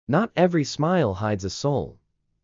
Not every smile hides a soul.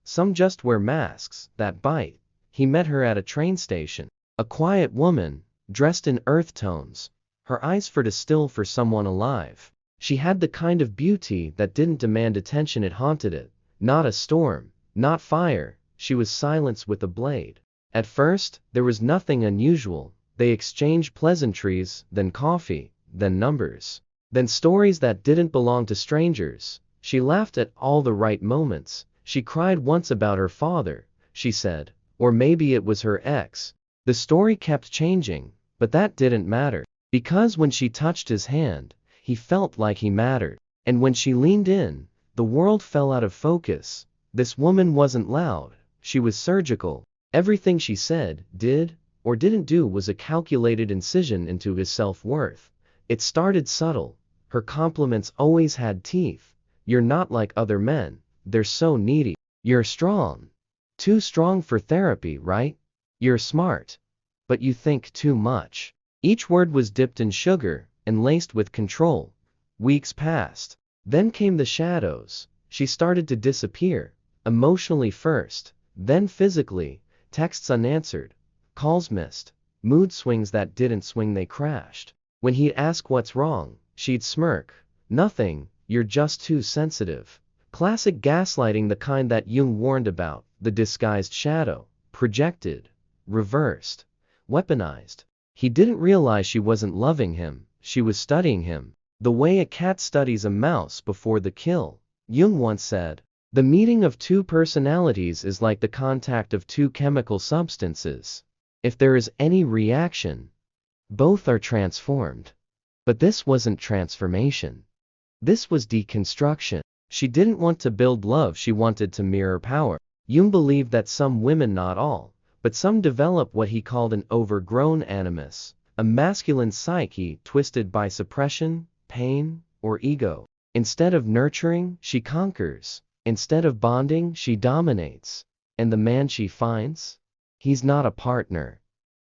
Some just wear masks that bite. He met her at a train station. A quiet woman, dressed in earth tones. Her eyes for still for someone alive. She had the kind of beauty that didn't demand attention, it haunted it. Not a storm, not fire, she was silence with a blade. At first, there was nothing unusual. They exchanged pleasantries, then coffee, then numbers, then stories that didn't belong to strangers. She laughed at all the right moments. She cried once about her father, she said, or maybe it was her ex. The story kept changing, but that didn't matter, because when she touched his hand, he felt like he mattered. And when she leaned in, the world fell out of focus. This woman wasn't loud, she was surgical. Everything she said, did, or didn't do was a calculated incision into his self-worth. It started subtle. Her compliments always had teeth. You're not like other men, they're so needy. You're strong. Too strong for therapy, right? You're smart. But you think too much. Each word was dipped in sugar and laced with control. Weeks passed. Then came the shadows. She started to disappear. Emotionally first, then physically. Texts unanswered. Calls missed. Mood swings that didn't swing, they crashed. When he'd ask what's wrong, she'd smirk. Nothing, you're just too sensitive. Classic gaslighting, the kind that Jung warned about. The disguised shadow. Projected. Reversed. Weaponized. He didn't realize she wasn't loving him, she was studying him. The way a cat studies a mouse before the kill. Jung once said, the meeting of two personalities is like the contact of two chemical substances. If there is any reaction, both are transformed. But this wasn't transformation. This was deconstruction. She didn't want to build love, she wanted to mirror power. Jung believed that some women, not all, but some, develop what he called an overgrown animus, a masculine psyche twisted by suppression, pain, or ego. Instead of nurturing, she conquers. Instead of bonding, she dominates. And the man she finds? He's not a partner.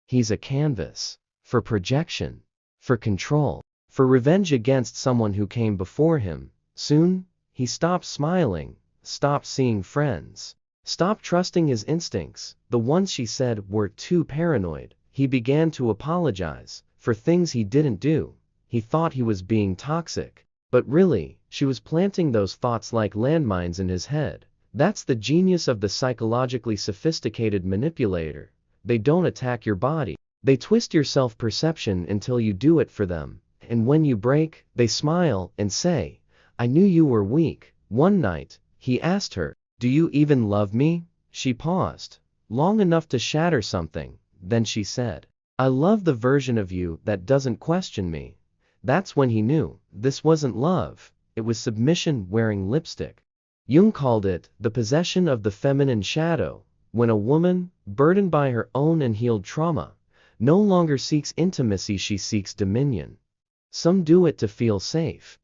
He's a canvas. For projection. For control. For revenge against someone who came before him. Soon, he stopped smiling, stopped seeing friends, stopped trusting his instincts. The ones she said were too paranoid. He began to apologize for things he didn't do. He thought he was being toxic. But really, she was planting those thoughts like landmines in his head. That's the genius of the psychologically sophisticated manipulator. They don't attack your body. They twist your self-perception until you do it for them. And when you break, they smile and say, I knew you were weak. One night, he asked her, do you even love me? She paused, long enough to shatter something. Then she said, I love the version of you that doesn't question me. That's when he knew, this wasn't love, it was submission wearing lipstick. Jung called it the possession of the feminine shadow, when a woman, burdened by her own unhealed trauma, no longer seeks intimacy, she seeks dominion. Some do it to feel safe.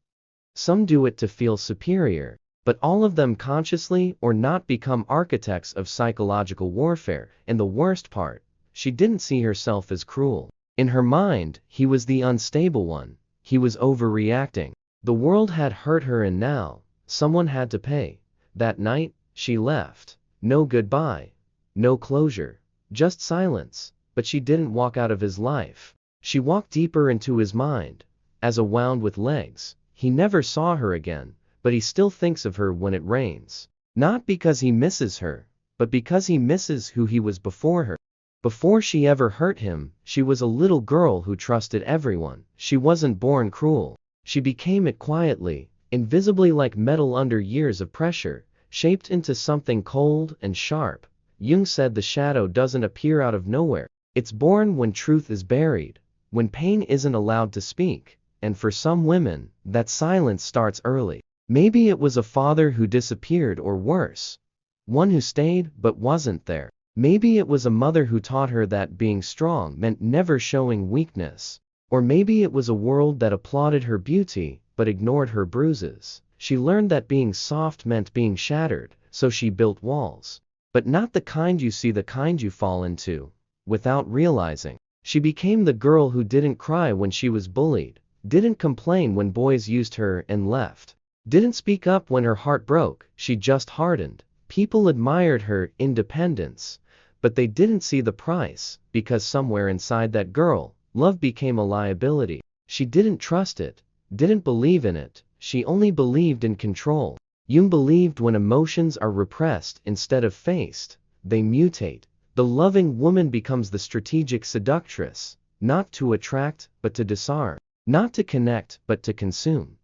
Some do it to feel superior, but all of them consciously or not become architects of psychological warfare. And the worst part, she didn't see herself as cruel. In her mind, he was the unstable one. He was overreacting. The world had hurt her and now, someone had to pay. That night, she left. No goodbye. No closure. Just silence. But she didn't walk out of his life. She walked deeper into his mind. As a wound with legs. He never saw her again, but he still thinks of her when it rains. Not because he misses her, but because he misses who he was before her. Before she ever hurt him, she was a little girl who trusted everyone. She wasn't born cruel. She became it quietly, invisibly, like metal under years of pressure, shaped into something cold and sharp. Jung said the shadow doesn't appear out of nowhere. It's born when truth is buried, when pain isn't allowed to speak. And for some women, that silence starts early. Maybe it was a father who disappeared, or worse, one who stayed but wasn't there. Maybe it was a mother who taught her that being strong meant never showing weakness. Or maybe it was a world that applauded her beauty but ignored her bruises. She learned that being soft meant being shattered, so she built walls. But not the kind you see, the kind you fall into, without realizing. She became the girl who didn't cry when she was bullied, didn't complain when boys used her and left, Didn't speak up when her heart broke, she just hardened. People admired her independence, but they didn't see the price, because somewhere inside that girl, love became a liability. She didn't trust it, didn't believe in it, she only believed in control. Jung believed when emotions are repressed instead of faced, they mutate. The loving woman becomes the strategic seductress, not to attract, but to disarm, not to connect, but to consume.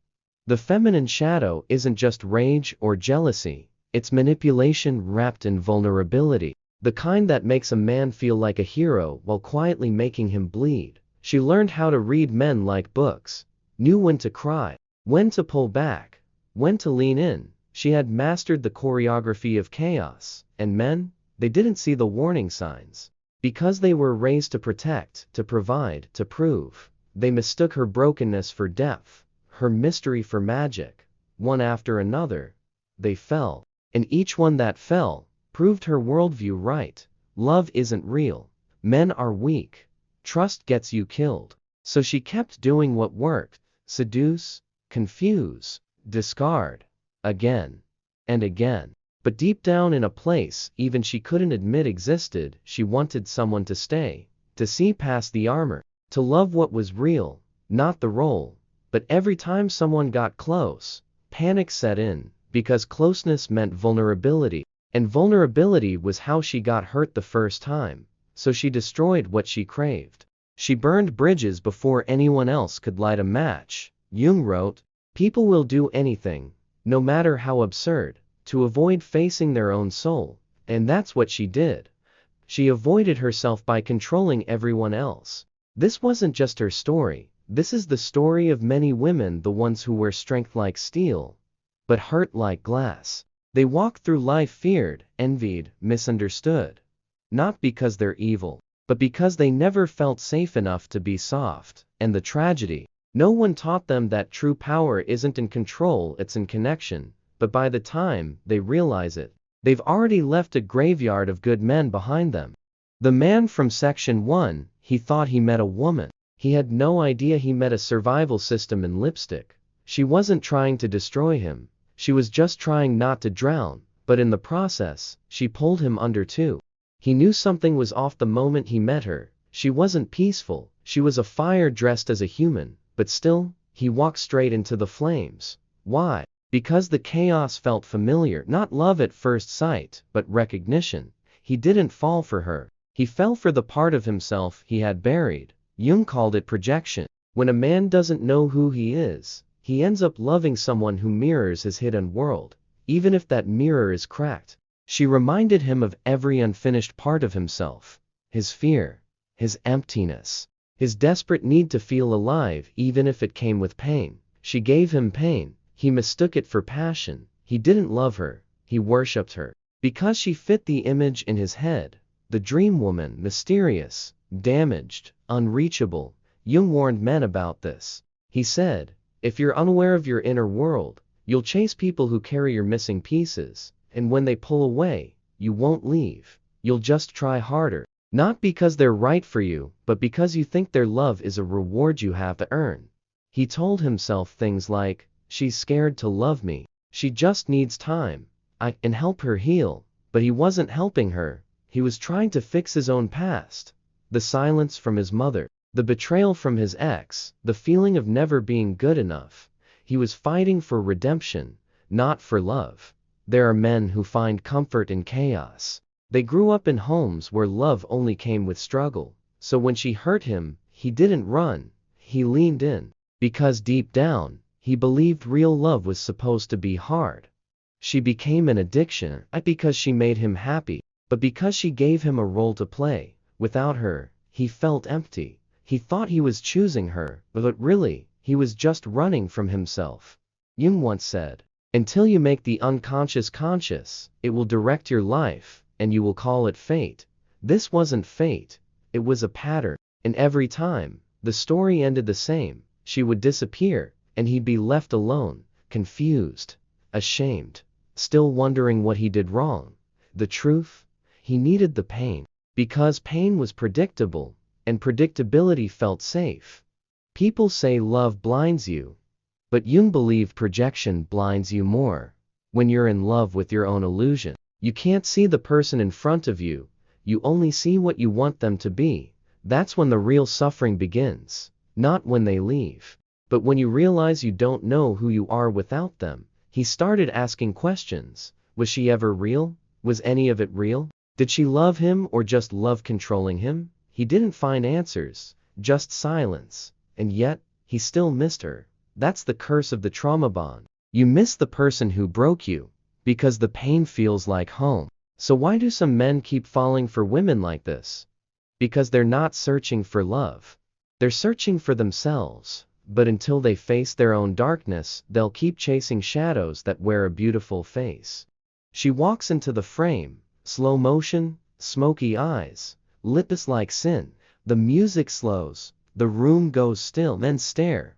The feminine shadow isn't just rage or jealousy, it's manipulation wrapped in vulnerability, the kind that makes a man feel like a hero while quietly making him bleed. She learned how to read men like books, knew when to cry, when to pull back, when to lean in. She had mastered the choreography of chaos, and men, they didn't see the warning signs. Because they were raised to protect, to provide, to prove, they mistook her brokenness for depth, her mystery for magic. One after another, they fell, and each one that fell proved her worldview right. Love isn't real. Men are weak. Trust gets you killed. So she kept doing what worked: seduce, confuse, discard, again and again. But deep down in a place even she couldn't admit existed, she wanted someone to stay, to see past the armor, to love what was real, not the role. But every time someone got close, panic set in, because closeness meant vulnerability, and vulnerability was how she got hurt the first time. So she destroyed what she craved. She burned bridges before anyone else could light a match. Jung wrote, "People will do anything, no matter how absurd, to avoid facing their own soul," and that's what she did. She avoided herself by controlling everyone else. This wasn't just her story, this is the story of many women, the ones who wear strength like steel, but heart like glass. They walk through life feared, envied, misunderstood. Not because they're evil, but because they never felt safe enough to be soft. And the tragedy, no one taught them that true power isn't in control, it's in connection. But by the time they realize it, they've already left a graveyard of good men behind them. The man from section 1, he thought he met a woman. He had no idea he met a survival system in lipstick. She wasn't trying to destroy him, she was just trying not to drown, but in the process, she pulled him under too. He knew something was off the moment he met her. She wasn't peaceful, she was a fire dressed as a human, but still, he walked straight into the flames. Why? Because the chaos felt familiar, not love at first sight, but recognition. He didn't fall for her, he fell for the part of himself he had buried. Jung called it projection. When a man doesn't know who he is, he ends up loving someone who mirrors his hidden world, even if that mirror is cracked. She reminded him of every unfinished part of himself, his fear, his emptiness, his desperate need to feel alive even if it came with pain. She gave him pain. He mistook it for passion. He didn't love her, he worshipped her. Because she fit the image in his head, the dream woman, mysterious, damaged, unreachable. Jung warned men about this. He said, if you're unaware of your inner world, you'll chase people who carry your missing pieces, and when they pull away, you won't leave. You'll just try harder. Not because they're right for you, but because you think their love is a reward you have to earn. He told himself things like, she's scared to love me, she just needs time, I can help her heal. But he wasn't helping her, he was trying to fix his own past. The silence from his mother, the betrayal from his ex, the feeling of never being good enough. He was fighting for redemption, not for love. There are men who find comfort in chaos. They grew up in homes where love only came with struggle. So when she hurt him, he didn't run, he leaned in. Because deep down, he believed real love was supposed to be hard. She became an addiction, not because she made him happy, but because she gave him a role to play. Without her, he felt empty. He thought he was choosing her, but really, he was just running from himself. Jung once said, until you make the unconscious conscious, it will direct your life, and you will call it fate. This wasn't fate, it was a pattern. And every time, the story ended the same. She would disappear, and he'd be left alone, confused, ashamed, still wondering what he did wrong. The truth? He needed the pain. Because pain was predictable, and predictability felt safe. People say love blinds you, But Jung believed projection blinds you more. When you're in love with your own illusion, you can't see the person in front of you, you only see what you want them to be. That's when the real suffering begins, not when they leave, but when you realize you don't know who you are without them. He started asking questions. Was she ever real? Was any of it real? Did she love him or just love controlling him? He didn't find answers, just silence, and yet, he still missed her. That's the curse of the trauma bond. You miss the person who broke you, because the pain feels like home. So why do some men keep falling for women like this? Because they're not searching for love. They're searching for themselves, but until they face their own darkness, they'll keep chasing shadows that wear a beautiful face. She walks into the frame, slow motion, smoky eyes, lips like sin. The music slows, the room goes still. Men stare.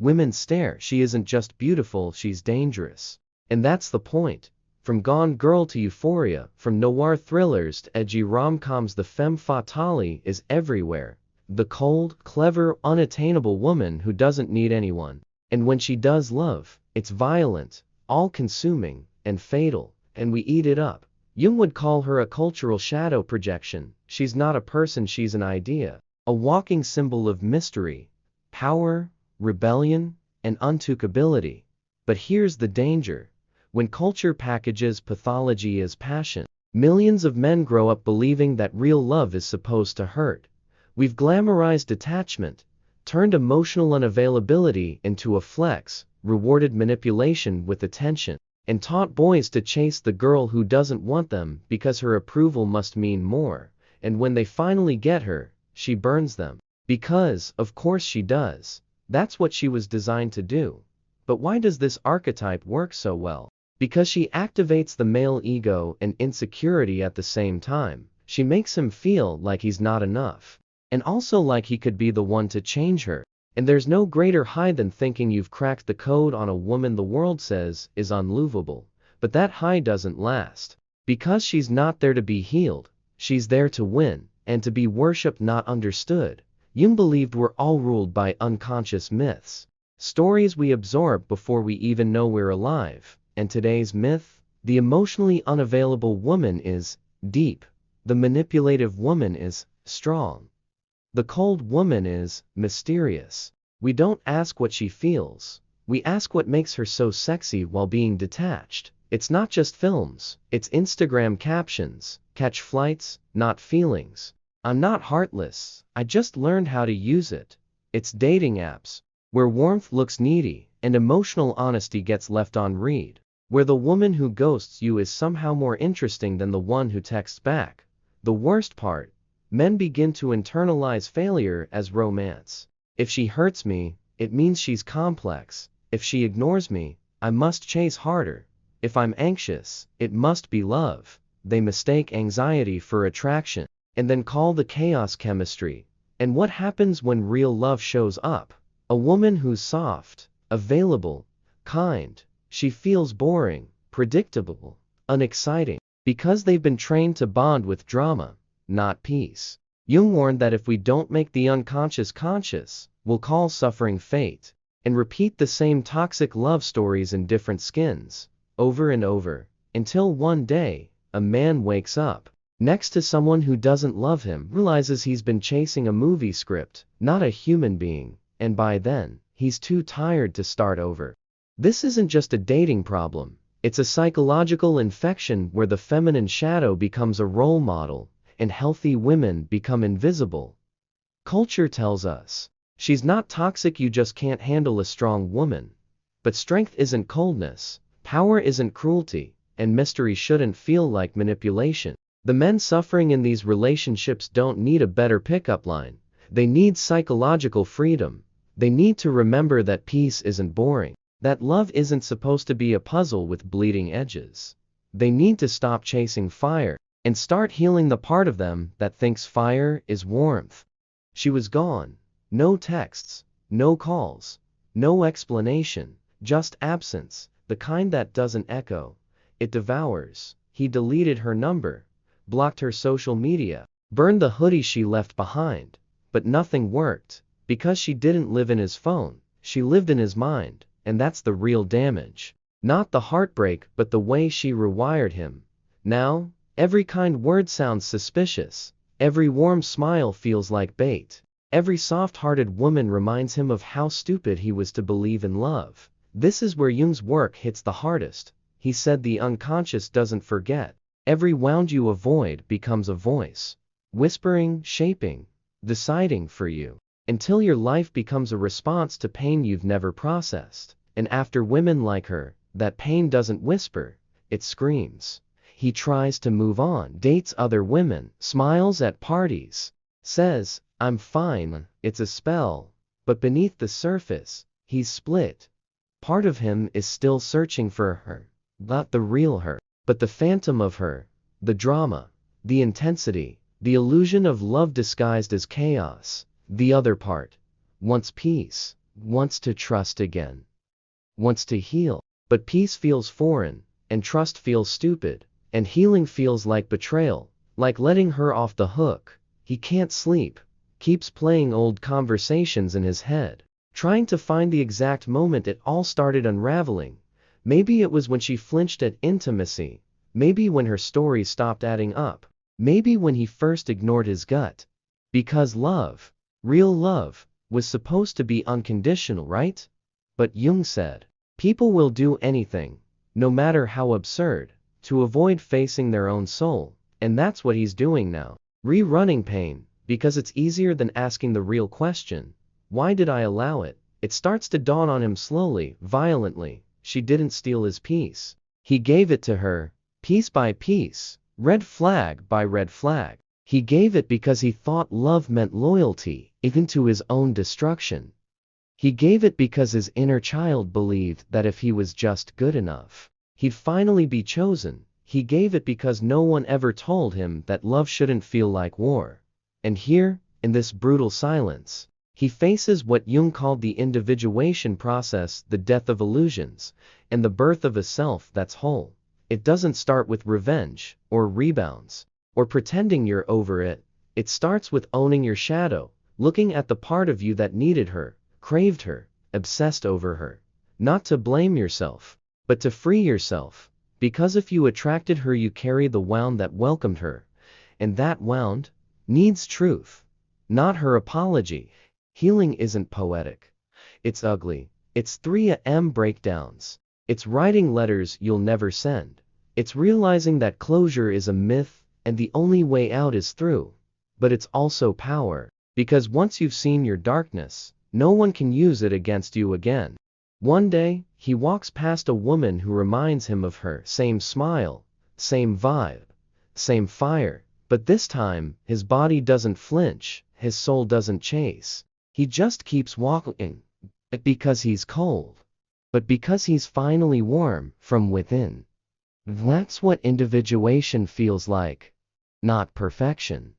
Women stare. She isn't just beautiful, she's dangerous. And that's the point. From Gone Girl to Euphoria, from noir thrillers to edgy rom-coms, the femme fatale is everywhere. The cold, clever, unattainable woman who doesn't need anyone. And when she does love, it's violent, all-consuming, and fatal, and we eat it up. Jung would call her a cultural shadow projection. She's not a person, she's an idea. A walking symbol of mystery, power, rebellion, and untouchability. But here's the danger. When culture packages pathology as passion, millions of men grow up believing that real love is supposed to hurt. We've glamorized attachment, turned emotional unavailability into a flex, rewarded manipulation with attention, and taught boys to chase the girl who doesn't want them because her approval must mean more. And when they finally get her, she burns them. Because, of course she does. That's what she was designed to do. But why does this archetype work so well? Because she activates the male ego and insecurity at the same time. She makes him feel like he's not enough. And also like he could be the one to change her. And there's no greater high than thinking you've cracked the code on a woman the world says is unlovable. But that high doesn't last. Because she's not there to be healed. She's there to win, and to be worshipped, not understood. Jung believed we're all ruled by unconscious myths. Stories we absorb before we even know we're alive. And today's myth? The emotionally unavailable woman is deep. The manipulative woman is strong. The cold woman is mysterious. We don't ask what she feels. We ask what makes her so sexy while being detached. It's not just films, it's Instagram captions. Catch flights, not feelings. I'm not heartless, I just learned how to use it. It's dating apps, where warmth looks needy and emotional honesty gets left on read. Where the woman who ghosts you is somehow more interesting than the one who texts back. The worst part, men begin to internalize failure as romance. If she hurts me, it means she's complex. If she ignores me, I must chase harder. If I'm anxious, it must be love. They mistake anxiety for attraction, and then call the chaos chemistry. And what happens when real love shows up? A woman who's soft, available, kind. She feels boring, predictable, unexciting, because they've been trained to bond with drama, not peace. Jung warned that if we don't make the unconscious conscious, we'll call suffering fate, and repeat the same toxic love stories in different skins, over and over, until one day, a man wakes up next to someone who doesn't love him, realizes he's been chasing a movie script, not a human being, and by then, he's too tired to start over. This isn't just a dating problem, it's a psychological infection where the feminine shadow becomes a role model, and healthy women become invisible. Culture tells us, she's not toxic, you just can't handle a strong woman. But strength isn't coldness, power isn't cruelty, and mystery shouldn't feel like manipulation. The men suffering in these relationships don't need a better pickup line. They need psychological freedom. They need to remember that peace isn't boring, that love isn't supposed to be a puzzle with bleeding edges. They need to stop chasing fire and start healing the part of them that thinks fire is warmth. She was gone. No texts, no calls, no explanation, just absence, the kind that doesn't echo. It devours. He deleted her number, blocked her social media, burned the hoodie she left behind. But nothing worked, because she didn't live in his phone, she lived in his mind. and that's the real damage. Not the heartbreak, but the way she rewired him. Now, every kind word sounds suspicious. Every warm smile feels like bait. Every soft-hearted woman reminds him of how stupid he was to believe in love. This is where Jung's work hits the hardest. He said the unconscious doesn't forget. Every wound you avoid becomes a voice, whispering, shaping, deciding for you, until your life becomes a response to pain you've never processed. And after women like her, that pain doesn't whisper, it screams. He tries to move on, dates other women, smiles at parties, says, "I'm fine, it's a spell," but beneath the surface, he's split. Part of him is still searching for her, not the real her, but the phantom of her, the drama, the intensity, the illusion of love disguised as chaos. The other part wants peace, wants to trust again, wants to heal, but peace feels foreign, and trust feels stupid. And healing feels like betrayal, like letting her off the hook. He can't sleep, keeps playing old conversations in his head, trying to find the exact moment it all started unraveling. Maybe it was when she flinched at intimacy, maybe when her story stopped adding up, maybe when he first ignored his gut. Because love, real love, was supposed to be unconditional, right? But Jung said, people will do anything, no matter how absurd, to avoid facing their own soul, and that's what he's doing now. Rerunning pain, because it's easier than asking the real question. Why did I allow it? It starts to dawn on him slowly, violently. She didn't steal his peace. He gave it to her, piece by piece, red flag by red flag. He gave it because he thought love meant loyalty, even to his own destruction. He gave it because his inner child believed that if he was just good enough, he'd finally be chosen. He gave it because no one ever told him that love shouldn't feel like war. And here, in this brutal silence, he faces what Jung called the individuation process, the death of illusions, and the birth of a self that's whole. It doesn't start with revenge, or rebounds, or pretending you're over it. It starts with owning your shadow, looking at the part of you that needed her, craved her, obsessed over her. Not to blame yourself, but to free yourself, because if you attracted her you carry the wound that welcomed her, and that wound needs truth, not her apology. Healing isn't poetic. It's ugly. It's 3 a.m. breakdowns. It's writing letters you'll never send. It's realizing that closure is a myth and the only way out is through. But it's also power, because once you've seen your darkness, no one can use it against you again. One day, he walks past a woman who reminds him of her. Same smile, same vibe, same fire. But this time, his body doesn't flinch, his soul doesn't chase. He just keeps walking, not because he's cold, but because he's finally warm from within. That's what individuation feels like. Not perfection,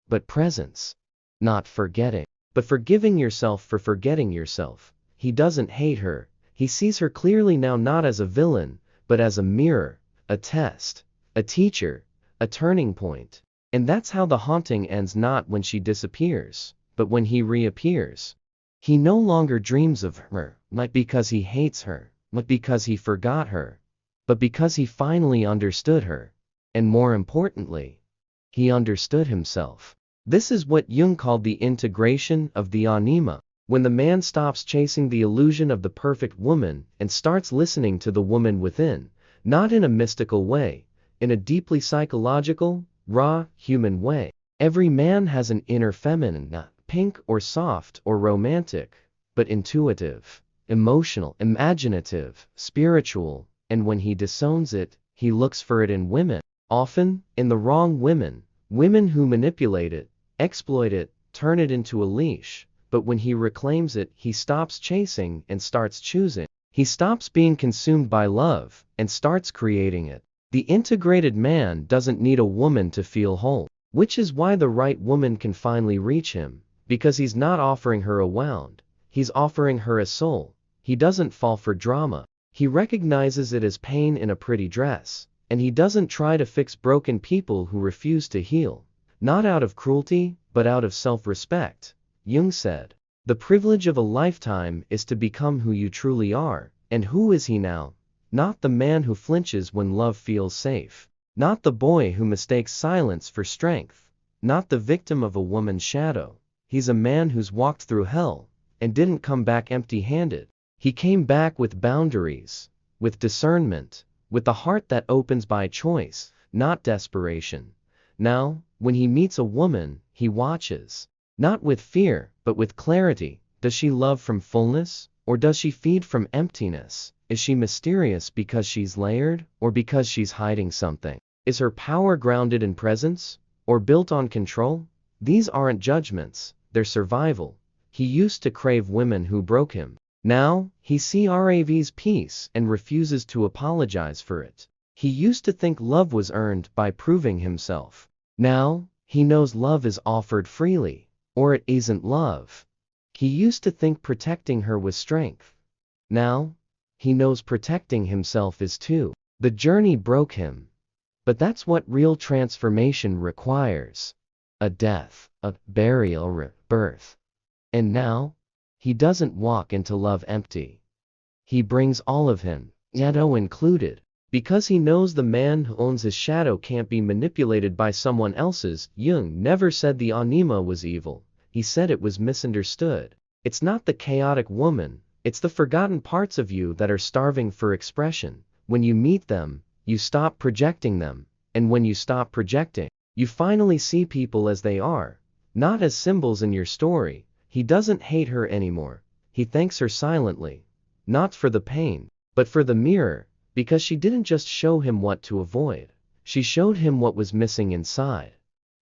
but presence. Not forgetting, but forgiving yourself for forgetting yourself. He doesn't hate her. He sees her clearly now, not as a villain, but as a mirror, a test, a teacher, a turning point. And that's how the haunting ends, not when she disappears, but when he reappears. He no longer dreams of her, not because he hates her, not because he forgot her, but because he finally understood her. And more importantly, he understood himself. This is what Jung called the integration of the anima. When the man stops chasing the illusion of the perfect woman and starts listening to the woman within, not in a mystical way, in a deeply psychological, raw, human way. Every man has an inner feminine, not pink or soft or romantic, but intuitive, emotional, imaginative, spiritual, and when he disowns it, he looks for it in women, often in the wrong women, women who manipulate it, exploit it, turn it into a leash. But when he reclaims it, he stops chasing and starts choosing. He stops being consumed by love and starts creating it. The integrated man doesn't need a woman to feel whole, which is why the right woman can finally reach him, because he's not offering her a wound, he's offering her a soul. He doesn't fall for drama. He recognizes it as pain in a pretty dress, and he doesn't try to fix broken people who refuse to heal, not out of cruelty, but out of self-respect. Jung said, The privilege of a lifetime is to become who you truly are. And who is he now? Not the man who flinches when love feels safe. Not the boy who mistakes silence for strength. Not the victim of a woman's shadow. He's a man who's walked through hell and didn't come back empty-handed. He came back with boundaries, with discernment, with a heart that opens by choice, not desperation. Now, when he meets a woman, he watches. Not with fear, but with clarity. Does she love from fullness, or does she feed from emptiness? Is she mysterious because she's layered, or because she's hiding something? Is her power grounded in presence, or built on control? These aren't judgments, they're survival. He used to crave women who broke him. Now, he craves peace and refuses to apologize for it. He used to think love was earned by proving himself. Now, he knows love is offered freely, or it isn't love. He used to think protecting her was strength. Now, he knows protecting himself is too. The journey broke him. But that's what real transformation requires. A death, a burial, rebirth. And now, he doesn't walk into love empty. He brings all of him, shadow included. Because he knows the man who owns his shadow can't be manipulated by someone else's. Jung never said the anima was evil. He said it was misunderstood. It's not the chaotic woman, it's the forgotten parts of you that are starving for expression. When you meet them, you stop projecting them, and when you stop projecting, you finally see people as they are, not as symbols in your story. He doesn't hate her anymore. He thanks her silently, not for the pain, but for the mirror, because she didn't just show him what to avoid. She showed him what was missing inside.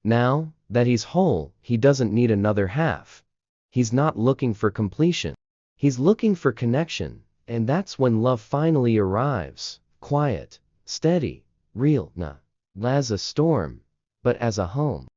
Now that he's whole, he doesn't need another half. He's not looking for completion. He's looking for connection, and that's when love finally arrives. Quiet, steady, real, not as a storm, but as a home.